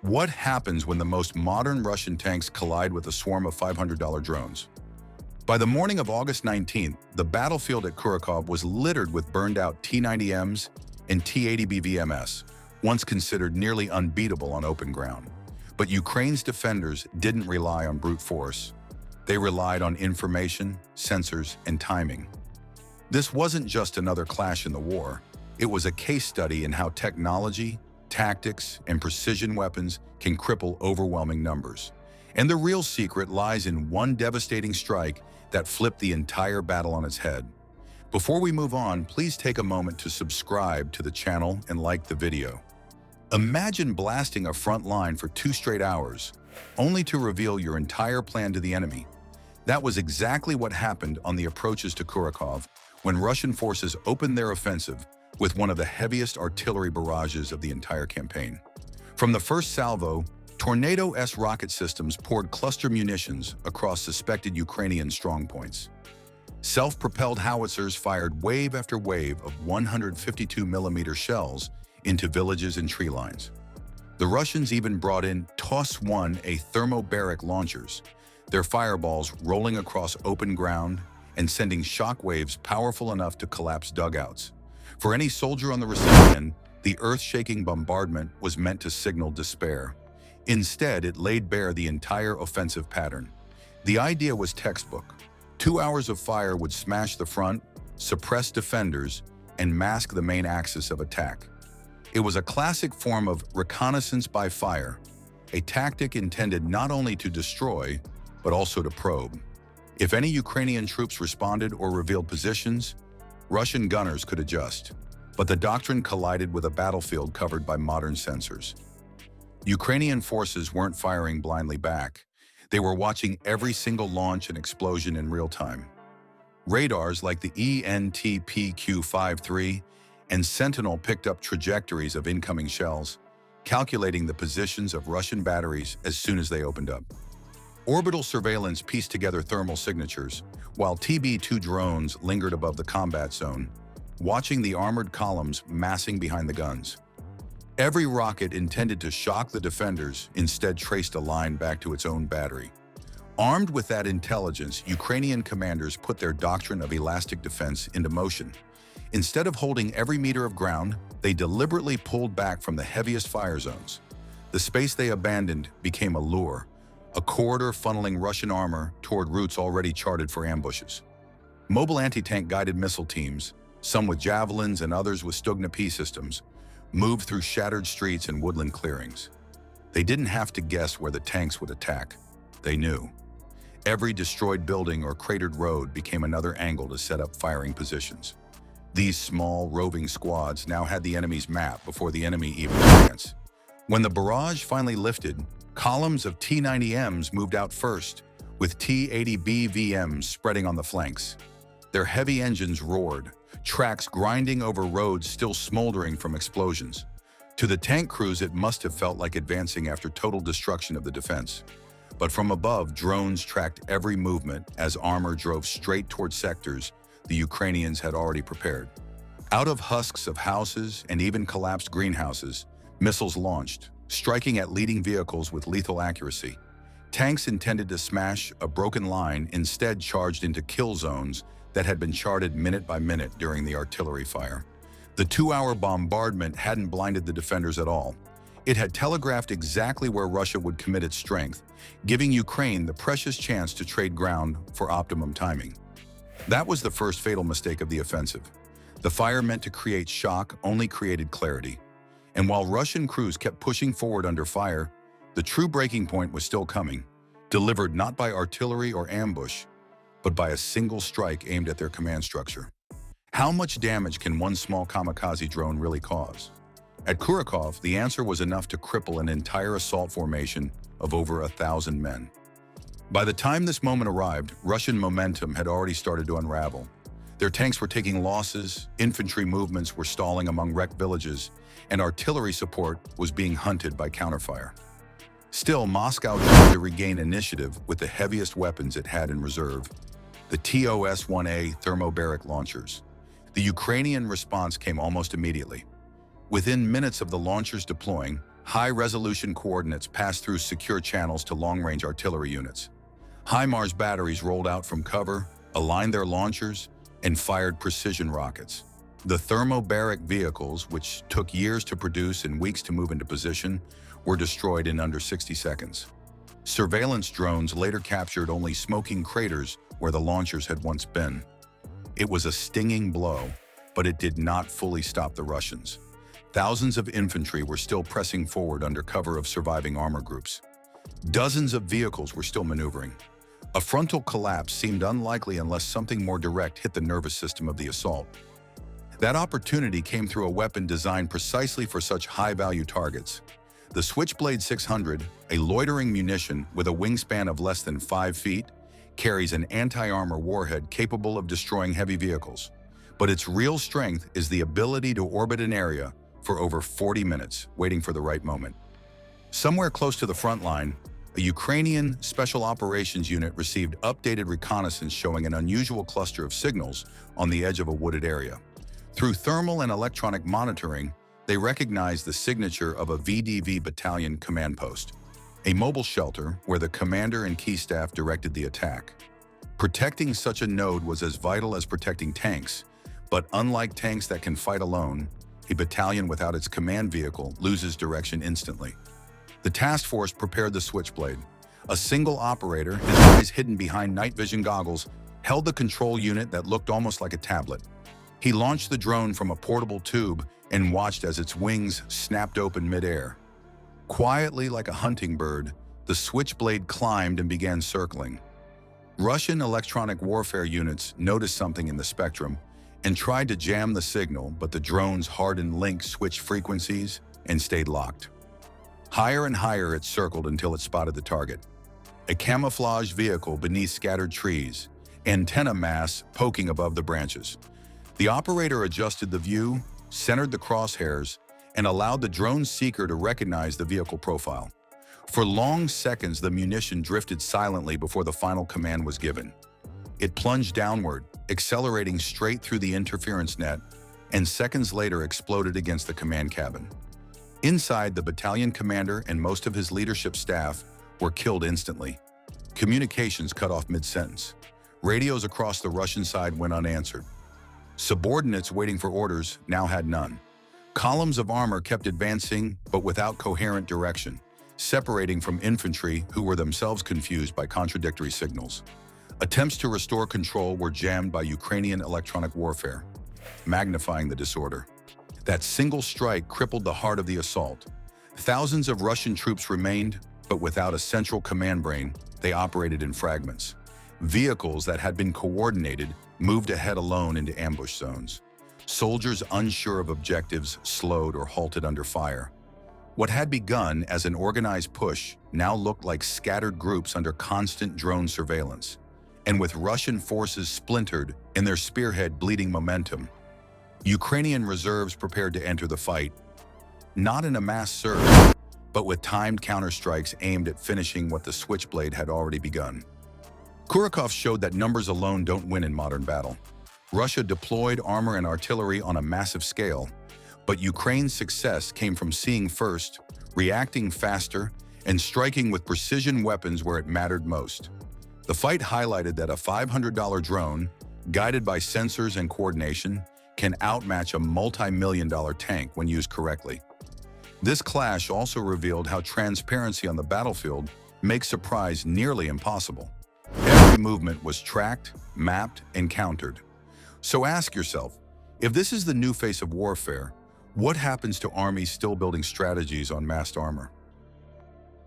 What happens when the most modern Russian tanks collide with a swarm of $500 drones? By the morning of August 19th, the battlefield at Kurakov was littered with burned-out T-90Ms and T-80BVMs, once considered nearly unbeatable on open ground. But Ukraine's defenders didn't rely on brute force. They relied on information, sensors, and timing. This wasn't just another clash in the war. It was a case study in how technology, tactics, and precision weapons can cripple overwhelming numbers. And the real secret lies in one devastating strike that flipped the entire battle on its head. Before we move on, please take a moment to subscribe to the channel and like the video. Imagine blasting a front line for 2 straight hours, only to reveal your entire plan to the enemy. That was exactly what happened on the approaches to Kurakov when Russian forces opened their offensive with one of the heaviest artillery barrages of the entire campaign. From the first salvo, Tornado-S rocket systems poured cluster munitions across suspected Ukrainian strongpoints. Self-propelled howitzers fired wave after wave of 152mm shells into villages and tree lines. The Russians even brought in TOS-1A thermobaric launchers, their fireballs rolling across open ground and sending shockwaves powerful enough to collapse dugouts. For any soldier on the receiving end, the earth-shaking bombardment was meant to signal despair. Instead, it laid bare the entire offensive pattern. The idea was textbook. 2 hours of fire would smash the front, suppress defenders, and mask the main axis of attack. It was a classic form of reconnaissance by fire, a tactic intended not only to destroy, but also to probe. If any Ukrainian troops responded or revealed positions, Russian gunners could adjust, but the doctrine collided with a battlefield covered by modern sensors. Ukrainian forces weren't firing blindly back. They were watching every single launch and explosion in real time. Radars like the ENTPQ-53 and Sentinel picked up trajectories of incoming shells, calculating the positions of Russian batteries as soon as they opened up. Orbital surveillance pieced together thermal signatures, while TB-2 drones lingered above the combat zone, watching the armored columns massing behind the guns. Every rocket intended to shock the defenders instead traced a line back to its own battery. Armed with that intelligence, Ukrainian commanders put their doctrine of elastic defense into motion. Instead of holding every meter of ground, they deliberately pulled back from the heaviest fire zones. The space they abandoned became a lure, a corridor funneling Russian armor toward routes already charted for ambushes. Mobile anti-tank guided missile teams, some with javelins and others with Stugna-P systems, moved through shattered streets and woodland clearings. They didn't have to guess where the tanks would attack. They knew. Every destroyed building or cratered road became another angle to set up firing positions. These small, roving squads now had the enemy's map before the enemy even advanced. When the barrage finally lifted, columns of T-90Ms moved out first, with T-80BVMs spreading on the flanks. Their heavy engines roared, tracks grinding over roads still smoldering from explosions. To the tank crews, it must have felt like advancing after total destruction of the defense. But from above, drones tracked every movement as armor drove straight toward sectors the Ukrainians had already prepared. Out of husks of houses and even collapsed greenhouses, missiles launched, striking at leading vehicles with lethal accuracy. Tanks intended to smash a broken line instead charged into kill zones that had been charted minute by minute during the artillery fire. The 2-hour bombardment hadn't blinded the defenders at all. It had telegraphed exactly where Russia would commit its strength, giving Ukraine the precious chance to trade ground for optimum timing. That was the first fatal mistake of the offensive. The fire meant to create shock only created clarity. And while Russian crews kept pushing forward under fire, the true breaking point was still coming, delivered not by artillery or ambush, but by a single strike aimed at their command structure. How much damage can one small kamikaze drone really cause? At Kurakov, the answer was enough to cripple an entire assault formation of over 1,000 men. By the time this moment arrived, Russian momentum had already started to unravel. Their tanks were taking losses, infantry movements were stalling among wrecked villages, and artillery support was being hunted by counterfire. Still, Moscow tried to regain initiative with the heaviest weapons it had in reserve, the TOS-1A thermobaric launchers. The Ukrainian response came almost immediately. Within minutes of the launchers deploying, High-resolution coordinates passed through secure channels to long-range artillery units. HIMARS batteries rolled out from cover, aligned their launchers, and fired precision rockets. The thermobaric vehicles, which took years to produce and weeks to move into position, were destroyed in under 60 seconds. Surveillance drones later captured only smoking craters where the launchers had once been. It was a stinging blow, but it did not fully stop the Russians. Thousands of infantry were still pressing forward under cover of surviving armor groups. Dozens of vehicles were still maneuvering. A frontal collapse seemed unlikely unless something more direct hit the nervous system of the assault. That opportunity came through a weapon designed precisely for such high-value targets. The Switchblade 600, a loitering munition with a wingspan of less than 5 feet, carries an anti-armor warhead capable of destroying heavy vehicles. But its real strength is the ability to orbit an area for over 40 minutes, waiting for the right moment. Somewhere close to the front line, a Ukrainian Special Operations Unit received updated reconnaissance showing an unusual cluster of signals on the edge of a wooded area. Through thermal and electronic monitoring, they recognized the signature of a VDV battalion command post, a mobile shelter where the commander and key staff directed the attack. Protecting such a node was as vital as protecting tanks, but unlike tanks that can fight alone, a battalion without its command vehicle loses direction instantly. The task force prepared the Switchblade. A single operator, his eyes hidden behind night vision goggles, held the control unit that looked almost like a tablet. He launched the drone from a portable tube and watched as its wings snapped open midair. Quietly like a hunting bird, the Switchblade climbed and began circling. Russian electronic warfare units noticed something in the spectrum and tried to jam the signal, but the drone's hardened link switched frequencies and stayed locked. Higher and higher it circled until it spotted the target. A camouflage vehicle beneath scattered trees, antenna mass poking above the branches. The operator adjusted the view, centered the crosshairs, and allowed the drone seeker to recognize the vehicle profile. For long seconds, the munition drifted silently before the final command was given. It plunged downward, accelerating straight through the interference net, and seconds later exploded against the command cabin. Inside, the battalion commander and most of his leadership staff were killed instantly. Communications cut off mid-sentence. Radios across the Russian side went unanswered. Subordinates waiting for orders now had none. Columns of armor kept advancing, but without coherent direction, separating from infantry who were themselves confused by contradictory signals. Attempts to restore control were jammed by Ukrainian electronic warfare, magnifying the disorder. That single strike crippled the heart of the assault. Thousands of Russian troops remained, but without a central command brain, they operated in fragments. Vehicles that had been coordinated moved ahead alone into ambush zones. Soldiers unsure of objectives slowed or halted under fire. What had begun as an organized push now looked like scattered groups under constant drone surveillance, and with Russian forces splintered and their spearhead bleeding momentum. Ukrainian reserves prepared to enter the fight, not in a mass surge, but with timed counterstrikes aimed at finishing what the Switchblade had already begun. Kurakov showed that numbers alone don't win in modern battle. Russia deployed armor and artillery on a massive scale, but Ukraine's success came from seeing first, reacting faster, and striking with precision weapons where it mattered most. The fight highlighted that a $500 drone, guided by sensors and coordination, can outmatch a multi-million-dollar tank when used correctly. This clash also revealed how transparency on the battlefield makes surprise nearly impossible. Every movement was tracked, mapped, and countered. So ask yourself, if this is the new face of warfare, what happens to armies still building strategies on massed armor?